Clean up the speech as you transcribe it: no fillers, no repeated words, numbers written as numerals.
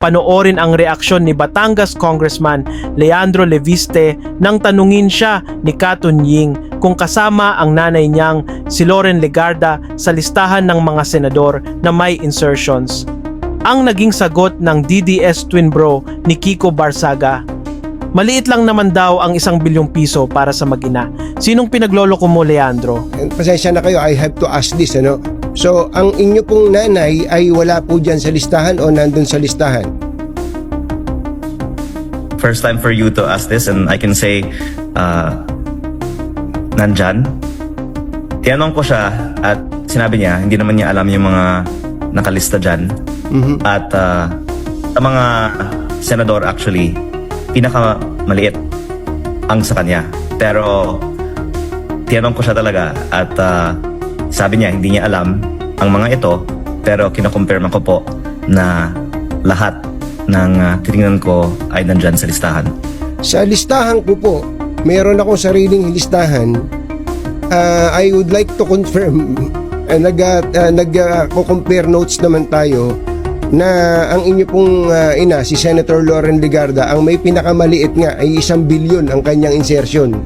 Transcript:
Panoorin ang reaksyon ni Batangas Congressman Leandro Leviste nang tanungin siya ni Katun Ying kung kasama ang nanay niyang si Loren Legarda sa listahan ng mga senador na may insertions. Ang naging sagot ng DDS twin bro ni Kiko Barsaga, maliit lang naman daw ang 1 bilyong piso para sa mag-ina. Sinong pinagloloko mo, Leandro? Pasensya na kayo, I have to ask this, ano? So, ang inyo pong nanay ay wala po dyan sa listahan o nandun sa listahan? First time for you to ask this, and I can say, nandyan. Tinanong ko siya at sinabi niya, hindi naman niya alam yung mga nakalista dyan. At sa mga senador actually, pinakamaliit ang sa kanya. Pero tinanong ko siya talaga at sabi niya hindi niya alam ang mga ito, pero kinakumpirma ko po na lahat ng tinignan ko ay nandyan sa listahan. Sa listahan ko po, meron akong sariling listahan. I would like to confirm, nag-compare notes naman tayo na ang inyo pong ina, si Senator Loren Legarda, ang may pinakamaliit nga ay 1 bilyon ang kanyang insertion.